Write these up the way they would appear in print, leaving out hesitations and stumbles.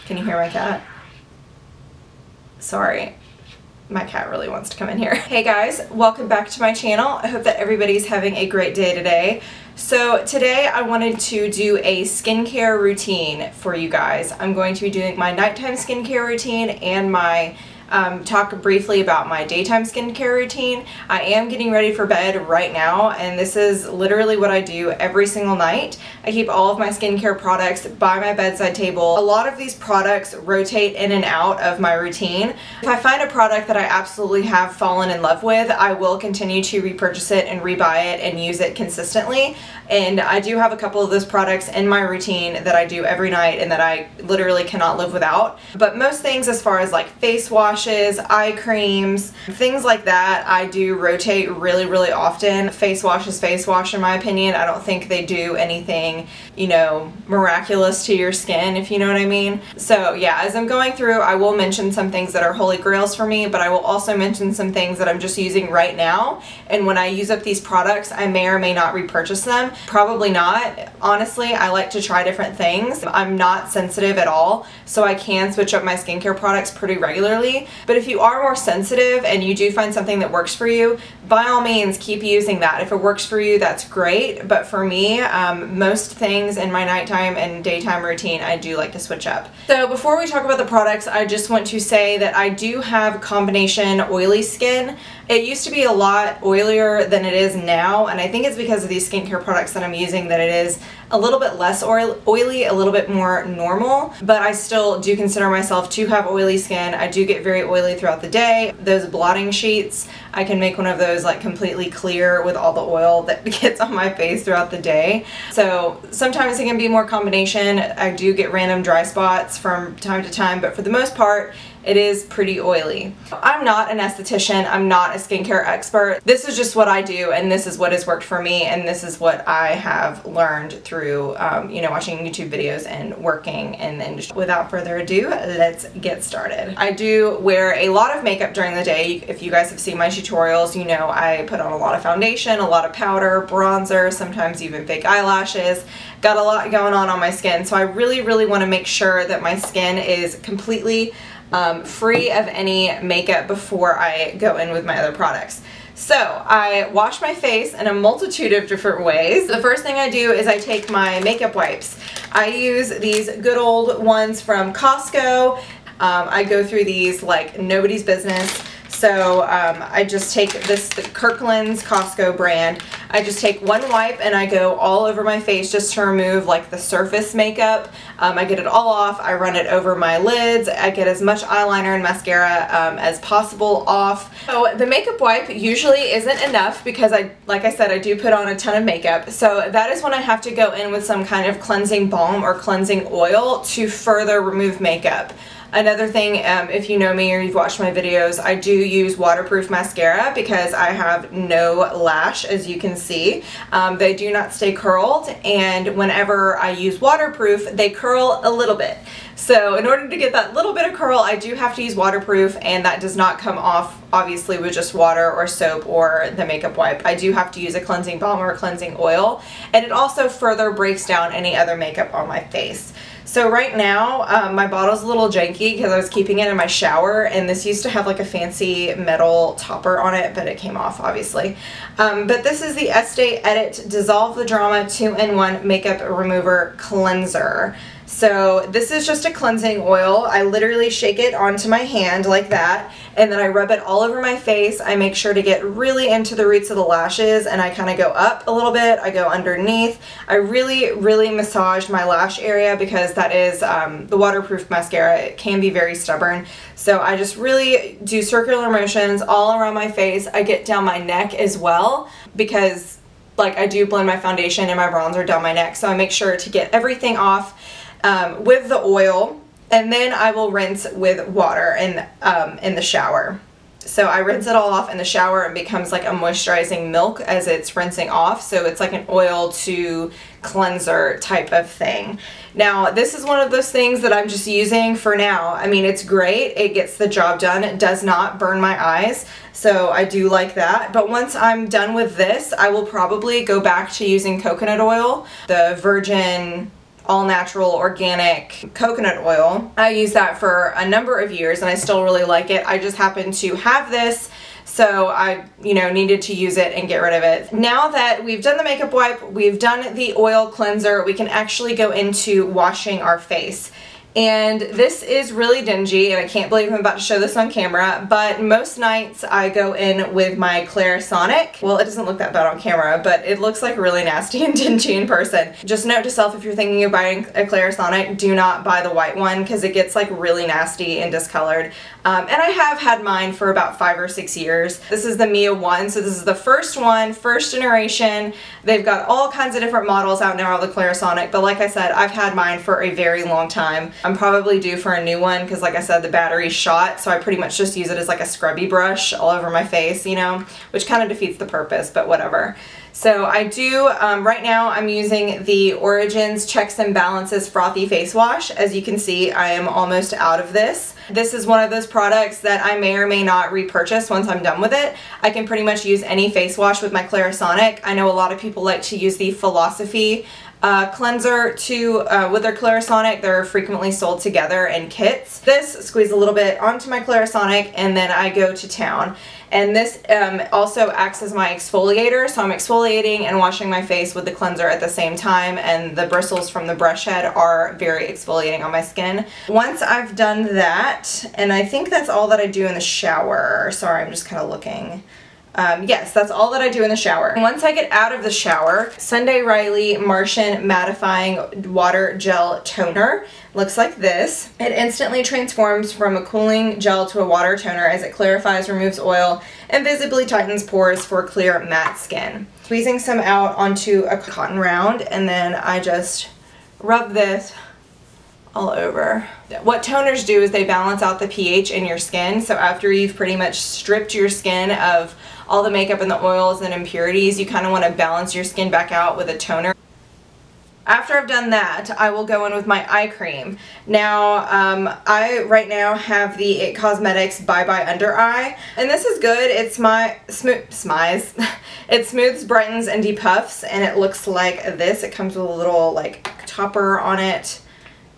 Can you hear my cat? Sorry. My cat really wants to come in here. Hey guys, welcome back to my channel. I hope that everybody's having a great day today. So today I wanted to do a skincare routine for you guys. I'm going to be doing my nighttime skincare routine and my talk briefly about my daytime skincare routine. I am getting ready for bed right now, and this is literally what I do every single night. I keep all of my skincare products by my bedside table. A lot of these products rotate in and out of my routine. If I find a product that I absolutely have fallen in love with, I will continue to repurchase it and rebuy it and use it consistently. And I do have a couple of those products in my routine that I do every night and that I literally cannot live without. But most things, as far as like face washes, eye creams, things like that, I do rotate really often. Face wash is face wash in my opinion. I don't think they do anything, you know, miraculous to your skin, if you know what I mean. So yeah, as I'm going through, I will mention some things that are holy grails for me, but I will also mention some things that I'm just using right now. And when I use up these products, I may or may not repurchase them. Probably not. Honestly, I like to try different things. I'm not sensitive at all, so I can switch up my skincare products pretty regularly. But if you are more sensitive and you do find something that works for you, by all means keep using that. If it works for you, that's great. But for me, most things in my nighttime and daytime routine, I do like to switch up. So before we talk about the products, I just want to say that I do have combination oily skin. It used to be a lot oilier than it is now, and I think it's because of these skincare products that I'm using that it is a little bit less oily, a little bit more normal, but I still do consider myself to have oily skin. I do get very oily throughout the day. Those blotting sheets, I can make one of those like completely clear with all the oil that gets on my face throughout the day. So sometimes it can be more combination. I do get random dry spots from time to time, but for the most part, it is pretty oily. I'm not an esthetician, I'm not a skincare expert. This is just what I do, and this is what has worked for me, and this is what I have learned through you know, watching YouTube videos and working in the industry. Without further ado, let's get started. I do wear a lot of makeup during the day. If you guys have seen my tutorials, you know I put on a lot of foundation, a lot of powder, bronzer, sometimes even fake eyelashes. Got a lot going on my skin, so I really want to make sure that my skin is completely free of any makeup before I go in with my other products. So I wash my face in a multitude of different ways. The first thing I do is I take my makeup wipes. I use these good old ones from Costco. I go through these like nobody's business. So I just take this, the Kirklands Costco brand. I just take one wipe and I go all over my face just to remove like the surface makeup. I get it all off. I run it over my lids. I get as much eyeliner and mascara as possible off. So the makeup wipe usually isn't enough because like I said, I do put on a ton of makeup. So that is when I have to go in with some kind of cleansing balm or cleansing oil to further remove makeup. Another thing, if you know me or you've watched my videos, I do use waterproof mascara because I have no lash, as you can see. They do not stay curled, and whenever I use waterproof, they curl a little bit. So in order to get that little bit of curl, I do have to use waterproof, and that does not come off obviously with just water or soap or the makeup wipe. I do have to use a cleansing balm or a cleansing oil, and it also further breaks down any other makeup on my face. So right now, my bottle's a little janky because I was keeping it in my shower, and this used to have like a fancy metal topper on it, but it came off obviously. But this is the Estee Edit Dissolve the Drama 2-in-1 Makeup Remover Cleanser. So this is just a cleansing oil. I literally shake it onto my hand like that, and then I rub it all over my face. I make sure to get really into the roots of the lashes, and I kind of go up a little bit. I go underneath. I really massage my lash area because that is the waterproof mascara. It can be very stubborn. So I just really do circular motions all around my face. I get down my neck as well because like I do blend my foundation and my bronzer down my neck. So I make sure to get everything off with the oil, and then I will rinse with water in the shower. So I rinse it all off in the shower and it becomes like a moisturizing milk as it's rinsing off. So it's like an oil to cleanser type of thing. Now this is one of those things that I'm just using for now. I mean, it's great. It gets the job done. It does not burn my eyes. So I do like that. But once I'm done with this, I will probably go back to using coconut oil, the virgin all natural organic coconut oil. I used that for a number of years and I still really like it. I just happen to have this, so I, needed to use it and get rid of it. Now that we've done the makeup wipe, we've done the oil cleanser, we can actually go into washing our face. And this is really dingy, and I can't believe I'm about to show this on camera, but most nights I go in with my Clarisonic. Well, it doesn't look that bad on camera, but it looks like really nasty and dingy in person. Just note to self, if you're thinking of buying a Clarisonic, do not buy the white one because it gets like really nasty and discolored. And I have had mine for about 5 or 6 years. This is the Mia one, so this is the first one, first generation. They've got all kinds of different models out now of the Clarisonic, but like I said, I've had mine for a very long time. I'm probably due for a new one because, like I said, the battery's shot, so I pretty much just use it as like a scrubby brush all over my face, which kind of defeats the purpose, but whatever. So I do, right now I'm using the Origins Checks and Balances Frothy Face Wash. As you can see, I am almost out of this. This is one of those products that I may or may not repurchase once I'm done with it. I can pretty much use any face wash with my Clarisonic. I know a lot of people like to use the Philosophy cleanser with their Clarisonic. They're frequently sold together in kits. This, squeeze a little bit onto my Clarisonic and then I go to town. And this also acts as my exfoliator, so I'm exfoliating and washing my face with the cleanser at the same time, and the bristles from the brush head are very exfoliating on my skin. Once I've done that, and I think that's all that I do in the shower. Sorry, I'm just kind of looking. Yes, that's all that I do in the shower. Once I get out of the shower, Sunday Riley Martian Mattifying Water Gel Toner looks like this. It instantly transforms from a cooling gel to a water toner as it clarifies, removes oil, and visibly tightens pores for clear matte skin. Squeezing some out onto a cotton round, and then I just rub this all over. What toners do is they balance out the pH in your skin, so after you've pretty much stripped your skin of all the makeup and the oils and impurities, you kind of want to balance your skin back out with a toner. After I've done that, I will go in with my eye cream. Now, I right now have the It Cosmetics Bye Bye Under Eye, and this is good. It's it smooths, brightens, and depuffs, and it looks like this. It comes with a little like topper on it,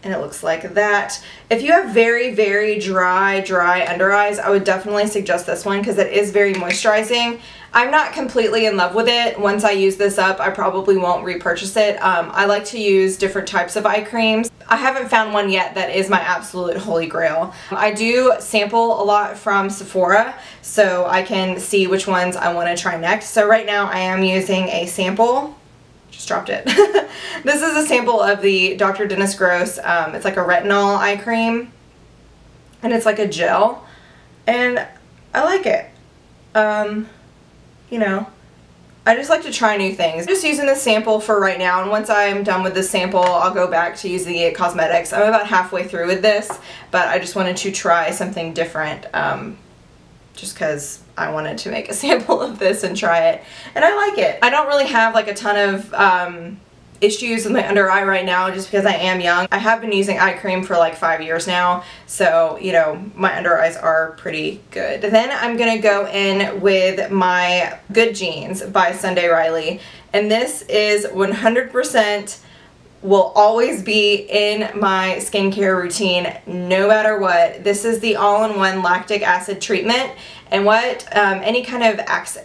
and it looks like that. If you have very, very dry under eyes, I would definitely suggest this one because it is very moisturizing. I'm not completely in love with it. Once I use this up, I probably won't repurchase it. I like to use different types of eye creams. I haven't found one yet that is my absolute holy grail. I do sample a lot from Sephora, so I can see which ones I want to try next. So right now I am using a sample. Just dropped it. This is a sample of the Dr. Dennis Gross. It's like a retinol eye cream, and it's like a gel, and I like it. I just like to try new things. I'm just using this sample for right now, and once I'm done with this sample, I'll go back to use the It Cosmetics. I'm about halfway through with this, but I just wanted to try something different, just because I wanted to make a sample of this and try it, and I like it. I don't really have like a ton of issues with my under eye right now just because I am young. I have been using eye cream for like 5 years now, so my under eyes are pretty good. Then I'm gonna go in with my Good Genes by Sunday Riley, and this is 100% will always be in my skincare routine no matter what. This is the all-in-one lactic acid treatment, and what any kind of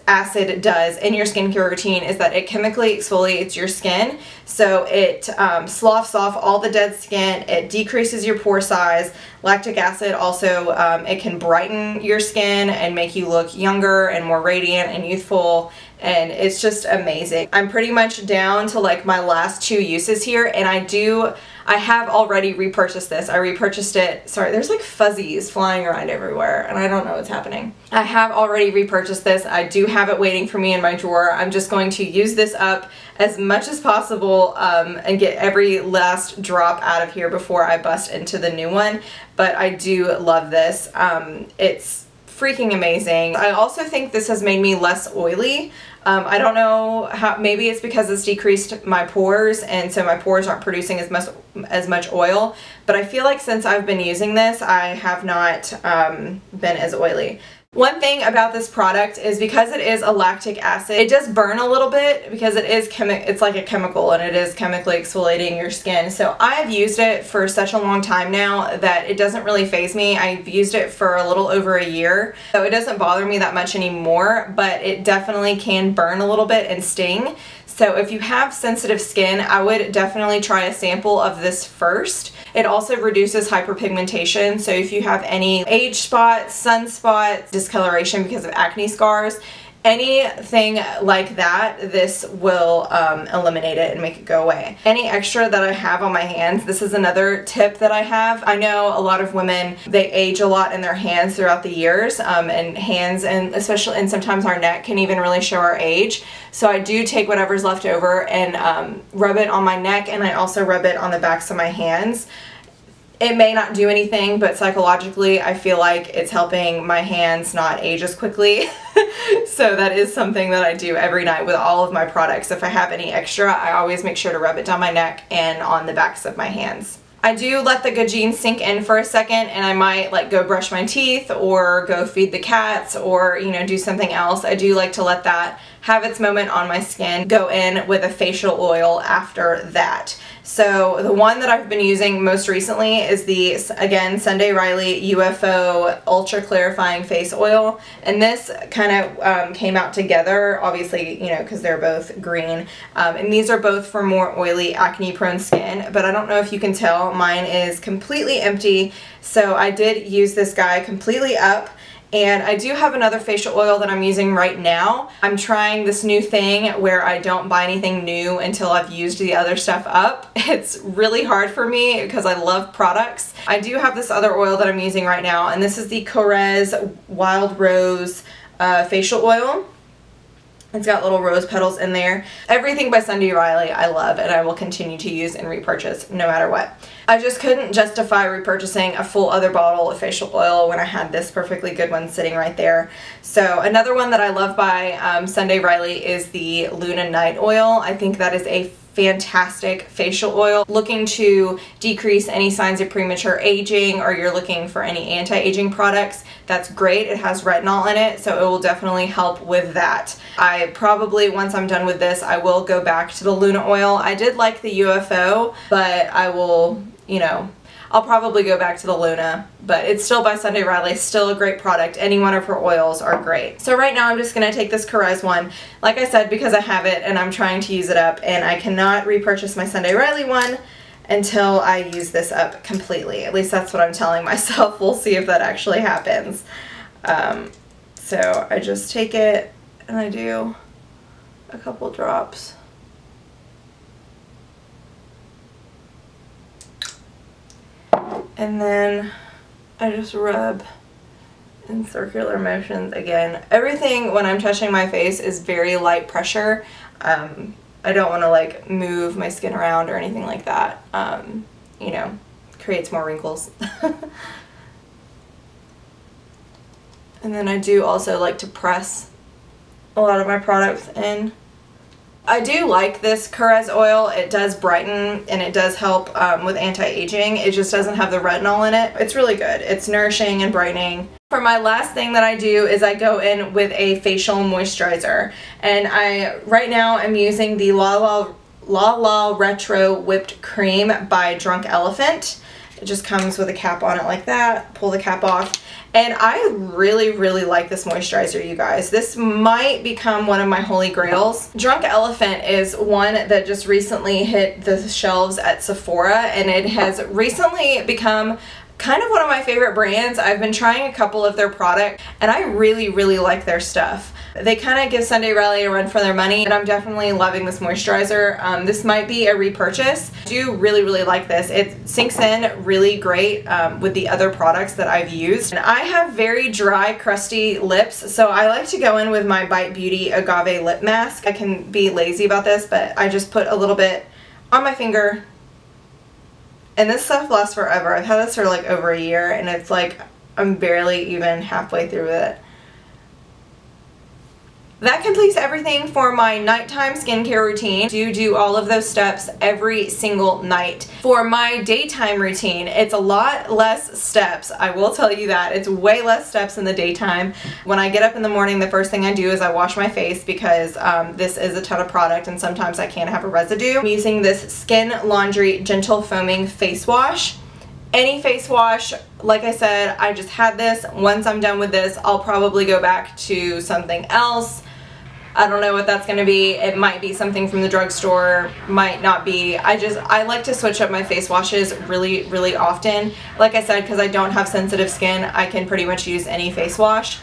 acid does in your skincare routine is that it chemically exfoliates your skin, so it sloughs off all the dead skin, it decreases your pore size. Lactic acid also, it can brighten your skin and make you look younger and more radiant and youthful, and it's just amazing. I'm pretty much down to like my last 2 uses here, and I have already repurchased this. I repurchased it, sorry, there's like fuzzies flying around everywhere and I don't know what's happening. I have already repurchased this. I do have it waiting for me in my drawer. I'm just going to use this up as much as possible and get every last drop out of here before I bust into the new one. But I do love this. It's freaking amazing. I also think this has made me less oily. I don't know how, maybe it's because it's decreased my pores and so my pores aren't producing as much oil, but I feel like since I've been using this I have not been as oily. One thing about this product is because it is a lactic acid, it does burn a little bit because it's like a chemical and it is chemically exfoliating your skin. So I've used it for such a long time now that it doesn't really faze me. I've used it for a little over a year, so it doesn't bother me that much anymore, but it definitely can burn a little bit and sting. So if you have sensitive skin, I would definitely try a sample of this first. It also reduces hyperpigmentation, so if you have any age spots, sunspots, discoloration because of acne scars, anything like that, this will eliminate it and make it go away. Any extra that I have on my hands, this is another tip that I have. I know a lot of women, they age a lot in their hands throughout the years, and hands, and especially, and sometimes our neck can even really show our age. So I do take whatever's left over and rub it on my neck, and I also rub it on the backs of my hands. It may not do anything, but psychologically I feel like it's helping my hands not age as quickly. So that is something that I do every night with all of my products. If I have any extra, I always make sure to rub it down my neck and on the backs of my hands. I do let the Good Genes sink in for a second, and I might like go brush my teeth or go feed the cats or, you know, do something else. I do like to let that have its moment on my skin, go in with a facial oil after that. So the one that I've been using most recently is the, again, Sunday Riley UFO Ultra Clarifying Face Oil. And this kind of came out together, obviously, you know, because they're both green. And these are both for more oily, acne-prone skin. But I don't know if you can tell, mine is completely empty. So I did use this guy completely up. And I do have another facial oil that I'm using right now. I'm trying this new thing where I don't buy anything new until I've used the other stuff up. It's really hard for me because I love products. I do have this other oil that I'm using right now, and this is the Korres Wild Rose facial oil. It's got little rose petals in there. Everything by Sunday Riley I love, and I will continue to use and repurchase no matter what. I just couldn't justify repurchasing a full other bottle of facial oil when I had this perfectly good one sitting right there. So another one that I love by Sunday Riley is the Luna Night Oil. I think that is a fantastic facial oil. Looking to decrease any signs of premature aging, or you're looking for any anti-aging products, that's great. It has retinol in it, so it will definitely help with that. I probably, once I'm done with this, I will go back to the Luna oil. I did like the UFO, but I will, you know, I'll probably go back to the Luna, but it's still by Sunday Riley, still a great product. Any one of her oils are great. So right now I'm just going to take this Korres one, like I said, because I have it and I'm trying to use it up, and I cannot repurchase my Sunday Riley one until I use this up completely. At least that's what I'm telling myself. We'll see if that actually happens. So I just take it and I do a couple drops. And then I just rub in circular motions again. Everything when I'm touching my face is very light pressure. I don't want to like move my skin around or anything like that. You know, creates more wrinkles. And then I do also like to press a lot of my products in. I do like this Korres oil. It does brighten and it does help with anti-aging. It just doesn't have the retinol in it. It's really good. It's nourishing and brightening. For my last thing that I do is I go in with a facial moisturizer. And I right now am using the Lala Retro Whipped Cream by Drunk Elephant. It just comes with a cap on it like that. Pull the cap off. And I really, really like this moisturizer, you guys. This might become one of my holy grails. Drunk Elephant is one that just recently hit the shelves at Sephora, and it has recently become kind of one of my favorite brands. I've been trying a couple of their products, and I really, really like their stuff. They kind of give Sunday Riley a run for their money, and I'm definitely loving this moisturizer. This might be a repurchase. I do really, really like this. It sinks in really great with the other products that I've used. And I have very dry, crusty lips, so I like to go in with my Bite Beauty Agave Lip Mask. I can be lazy about this, but I just put a little bit on my finger. And this stuff lasts forever. I've had this for like over a year, and it's like I'm barely even halfway through it. That completes everything for my nighttime skincare routine. I do all of those steps every single night. For my daytime routine, it's a lot less steps. I will tell you that. It's way less steps in the daytime. When I get up in the morning, the first thing I do is I wash my face because this is a ton of product and sometimes I can have a residue. I'm using this Skin Laundry Gentle Foaming Face Wash. Any face wash, like I said, I just had this. Once I'm done with this, I'll probably go back to something else. I don't know what that's going to be. It might be something from the drugstore, might not be. I like to switch up my face washes really often. Like I said, because I don't have sensitive skin, I can pretty much use any face wash.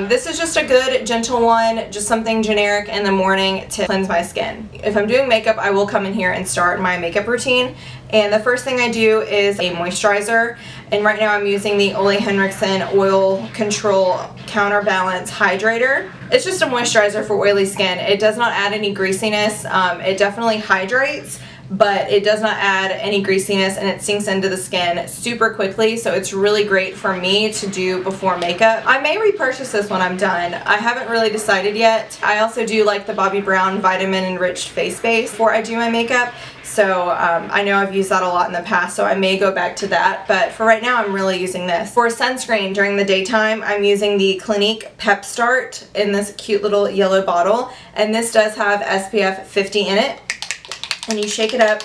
This is just a good gentle one, just something generic in the morning to cleanse my skin. If I'm doing makeup, I will come in here and start my makeup routine. And the first thing I do is a moisturizer. And right now I'm using the Ole Henrikson Oil Control Counterbalance Hydrator. It's just a moisturizer for oily skin. It does not add any greasiness. It definitely hydrates, but it does not add any greasiness, and it sinks into the skin super quickly, so it's really great for me to do before makeup. I may repurchase this when I'm done. I haven't really decided yet. I also do like the Bobbi Brown Vitamin Enriched Face Base before I do my makeup, so I know I've used that a lot in the past, so I may go back to that, but for right now I'm really using this. For sunscreen during the daytime, I'm using the Clinique Pep Start in this cute little yellow bottle, and this does have SPF 50 in it. And you shake it up,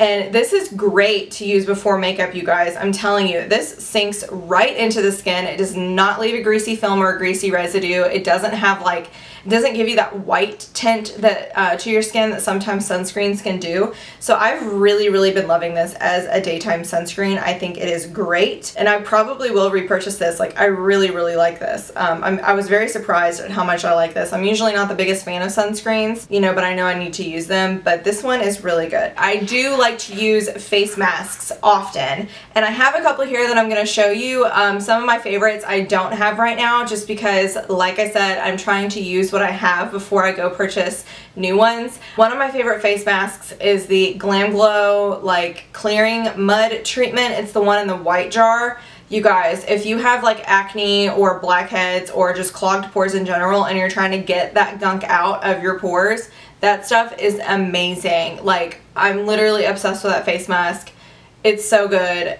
and this is great to use before makeup, you guys. I'm telling you, this sinks right into the skin. It does not leave a greasy film or a greasy residue. It doesn't have like, it doesn't give you that white tint that to your skin that sometimes sunscreens can do. So I've really been loving this as a daytime sunscreen. I think it is great, and I probably will repurchase this. Like, I really like this. I was very surprised at how much I like this. I'm usually not the biggest fan of sunscreens, you know, but I know I need to use them, but this one is really good. I do like to use face masks often, and I have a couple here that I'm going to show you. Some of my favorites I don't have right now just because, like I said, I'm trying to use what I have before I go purchase new ones. One of my favorite face masks is the Glamglow like clearing mud treatment. It's the one in the white jar. You guys, if you have like acne or blackheads or just clogged pores in general and you're trying to get that gunk out of your pores, that stuff is amazing. Like, I'm literally obsessed with that face mask. It's so good.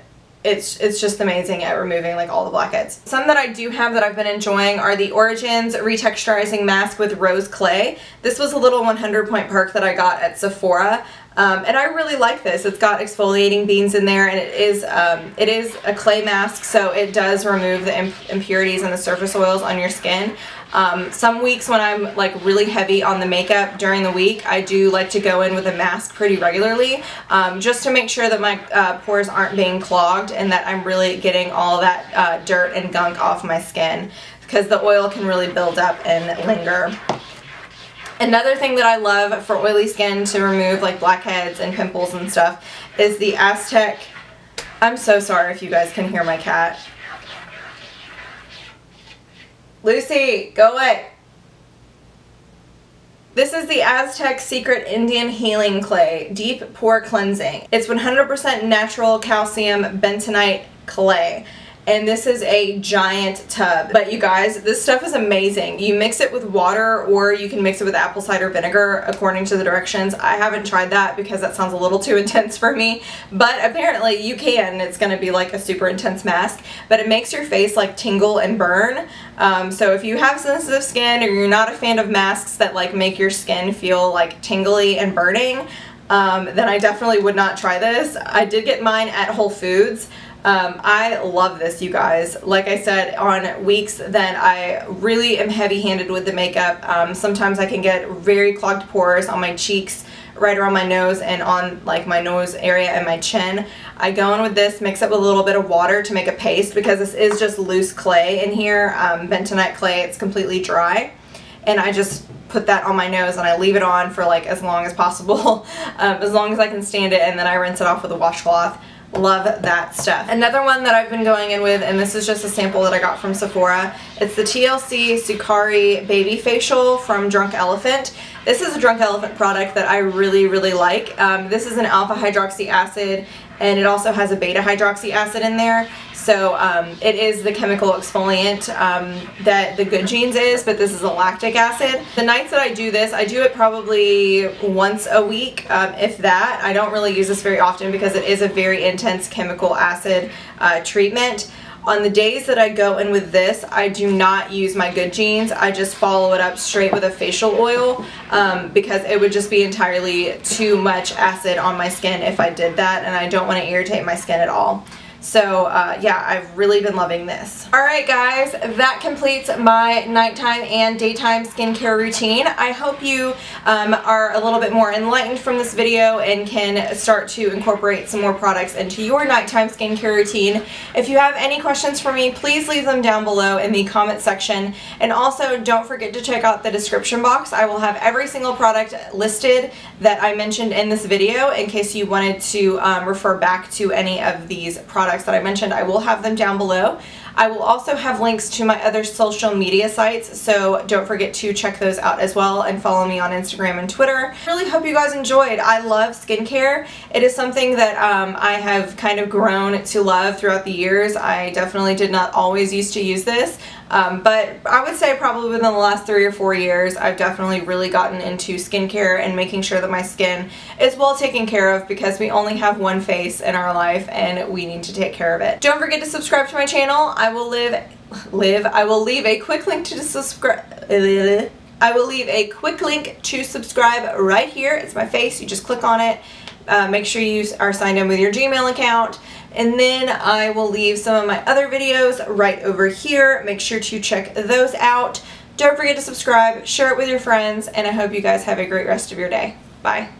It's just amazing at removing like all the blackheads. Some that I do have that I've been enjoying are the Origins Retexturizing Mask with Rose Clay. This was a little 100-point perk that I got at Sephora. And I really like this. It's got exfoliating beans in there, and it is a clay mask, so it does remove the impurities and the surface oils on your skin. Some weeks when I'm like really heavy on the makeup during the week, I do like to go in with a mask pretty regularly, just to make sure that my pores aren't being clogged and that I'm really getting all that dirt and gunk off my skin, because the oil can really build up and linger. Another thing that I love for oily skin to remove like blackheads and pimples and stuff is the Aztec. I'm so sorry if you guys can hear my cat. Lucy, go away. This is the Aztec Secret Indian Healing Clay Deep Pore Cleansing. It's 100% natural calcium bentonite clay. And this is a giant tub. But you guys, this stuff is amazing. You mix it with water, or you can mix it with apple cider vinegar according to the directions. I haven't tried that because that sounds a little too intense for me, but apparently you can. It's gonna be like a super intense mask, but it makes your face like tingle and burn. So if you have sensitive skin, or you're not a fan of masks that like make your skin feel like tingly and burning, then I definitely would not try this. I did get mine at Whole Foods. I love this, you guys. Like I said, on weeks that I really am heavy-handed with the makeup, sometimes I can get very clogged pores on my cheeks, right around my nose, and on like my nose area and my chin. I go in with this, mix it with a little bit of water to make a paste, because this is just loose clay in here, bentonite clay. It's completely dry, and I just put that on my nose and I leave it on for like as long as possible, as long as I can stand it, and then I rinse it off with a washcloth. Love that stuff. Another one that I've been going in with, and this is just a sample that I got from Sephora, it's the TLC Sukari Baby Facial from Drunk Elephant. This is a Drunk Elephant product that I really like. This is an alpha hydroxy acid, and it also has a beta hydroxy acid in there. So it is the chemical exfoliant that the Good Genes is, but this is a lactic acid. The nights that I do this, I do it probably once a week, if that. I don't really use this very often because it is a very intense chemical acid treatment. On the days that I go in with this, I do not use my Good Genes. I just follow it up straight with a facial oil because it would just be entirely too much acid on my skin if I did that, and I don't want to irritate my skin at all. So yeah, I've really been loving this. Alright guys, that completes my nighttime and daytime skincare routine. I hope you are a little bit more enlightened from this video and can start to incorporate some more products into your nighttime skincare routine. If you have any questions for me, please leave them down below in the comment section. And also don't forget to check out the description box. I will have every single product listed that I mentioned in this video in case you wanted to refer back to any of these products that I mentioned. I will have them down below. I will also have links to my other social media sites, so don't forget to check those out as well and follow me on Instagram and Twitter. I really hope you guys enjoyed. I love skincare. It is something that I have kind of grown to love throughout the years. I definitely did not always used to use this, but I would say probably within the last 3 or 4 years, I've definitely really gotten into skincare and making sure that my skin is well taken care of because we only have one face in our life and we need to take care of it. Don't forget to subscribe to my channel. I will leave a quick link to subscribe. I will leave a quick link to subscribe right here. It's my face. You just click on it. Make sure you are signed in with your Gmail account. And then I will leave some of my other videos right over here. Make sure to check those out. Don't forget to subscribe, share it with your friends, and I hope you guys have a great rest of your day. Bye.